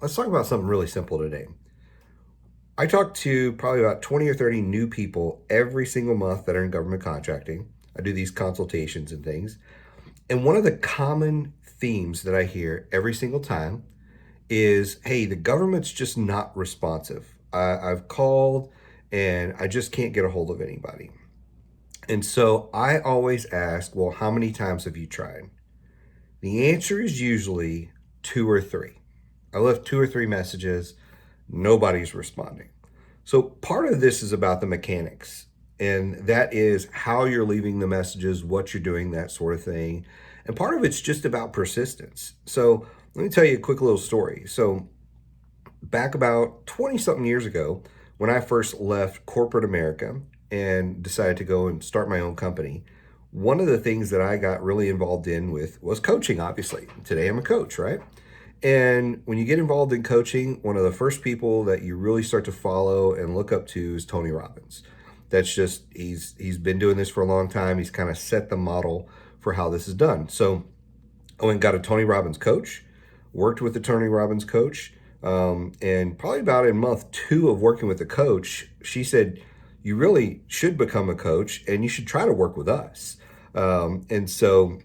Let's talk about something really simple today. I talk to probably about 20 or 30 new people every single month that are in government contracting. I do these consultations and things. And one of the common themes that I hear every single time is, hey, the government's just not responsive. I've called and I just can't get a hold of anybody. And so I always ask, well, how many times have you tried? The answer is usually two or three. I left two or three messages, nobody's responding. So part of this is about the mechanics, and that is how you're leaving the messages, what you're doing, that sort of thing. And part of it's just about persistence. So let me tell you a quick little story. So back about 20 something years ago, when I first left corporate America and decided to go and start my own company, one of the things that I got really involved in with was coaching, obviously. Today I'm a coach, right? And when you get involved in coaching, one of the first people that you really start to follow and look up to is Tony Robbins. That's just he's been doing this for a long time. He's kind of set the model for how this is done. So I went and got a Tony Robbins coach, worked with the Tony Robbins coach, and probably about in month two of working with the coach, she said, "You really should become a coach, and you should try to work with us." And so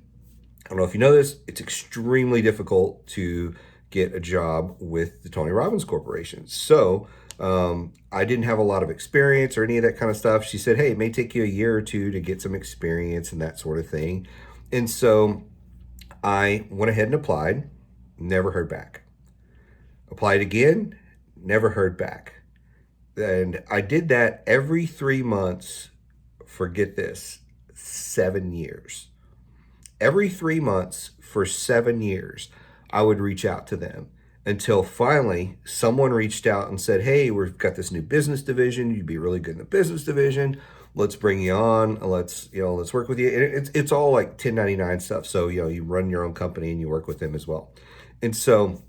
I don't know if you know this, it's extremely difficult to get a job with the Tony Robbins Corporation. So I didn't have a lot of experience or any of that kind of stuff. She said, hey, it may take you a year or two to get some experience and that sort of thing. And so I went ahead and applied, never heard back. Applied again, never heard back. And I did that every 3 months, forget this, 7 years. Every 3 months for 7 years, I would reach out to them until finally someone reached out and said, hey, we've got this new business division. You'd be really good in the business division. Let's bring you on. Let's work with you. And it's all like 1099 stuff. So, you run your own company and you work with them as well. And so,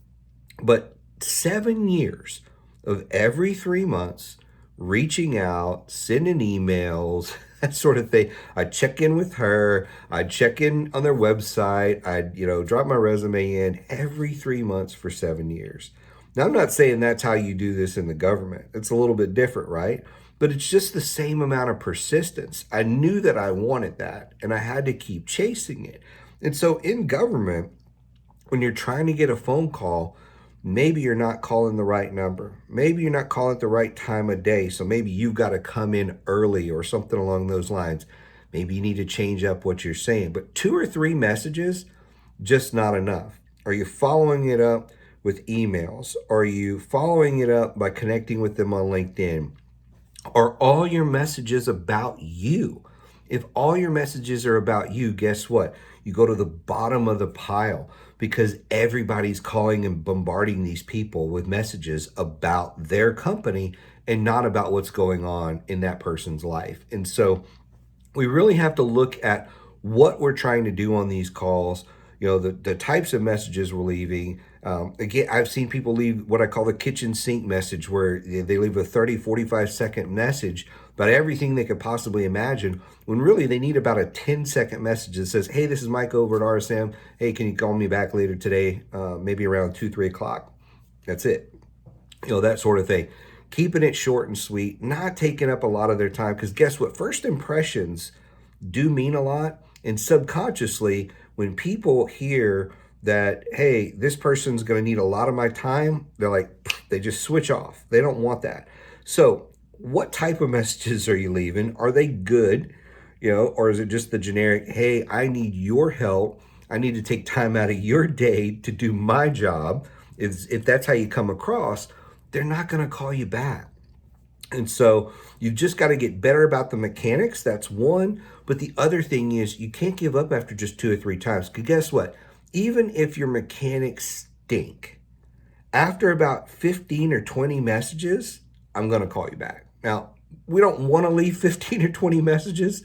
but 7 years of every 3 months reaching out, sending emails, that sort of thing. I'd check in with her. I'd check in on their website. I'd, drop my resume in every 3 months for 7 years. Now, I'm not saying that's how you do this in the government. It's a little bit different, right? But it's just the same amount of persistence. I knew that I wanted that, and I had to keep chasing it. And so in government, when you're trying to get a phone call, maybe you're not calling the right number. Maybe you're not calling at the right time of day. So maybe you've got to come in early or something along those lines. Maybe you need to change up what you're saying. But two or three messages, just not enough. Are you following it up with emails? Are you following it up by connecting with them on LinkedIn? Are all your messages about you? If all your messages are about you, guess what? You go to the bottom of the pile because everybody's calling and bombarding these people with messages about their company and not about what's going on in that person's life. And so we really have to look at what we're trying to do on these calls, the types of messages we're leaving. Again, I've seen people leave what I call the kitchen sink message, where they leave a 30, 45-second message about everything they could possibly imagine, when really they need about a 10-second message that says, hey, this is Mike over at RSM. Hey, can you call me back later today, maybe around 2, 3 o'clock? That's it. That sort of thing. Keeping it short and sweet, not taking up a lot of their time, because guess what? First impressions do mean a lot. And subconsciously, when people hear that, hey, this person's going to need a lot of my time, they just switch off. They don't want that. So what type of messages are you leaving? Are they good? Or is it just the generic, hey, I need your help. I need to take time out of your day to do my job. If that's how you come across, they're not going to call you back. And so you've just got to get better about the mechanics. That's one. But the other thing is you can't give up after just 2 or 3 times. Because guess what? Even if your mechanics stink, after about 15 or 20 messages, I'm going to call you back. Now, we don't want to leave 15 or 20 messages.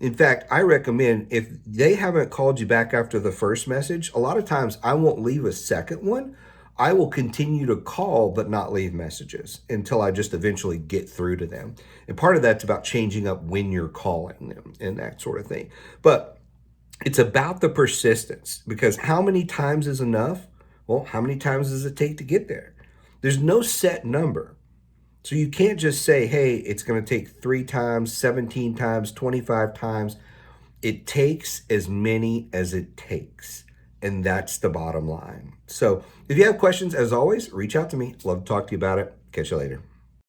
In fact, I recommend, if they haven't called you back after the first message, a lot of times I won't leave a second one. I will continue to call but not leave messages until I just eventually get through to them. And part of that's about changing up when you're calling them and that sort of thing. But it's about the persistence, because how many times is enough? Well, how many times does it take to get there? There's no set number. So you can't just say, hey, it's going to take 3 times, 17 times, 25 times. It takes as many as it takes. And that's the bottom line. So if you have questions, as always, reach out to me. Love to talk to you about it. Catch you later.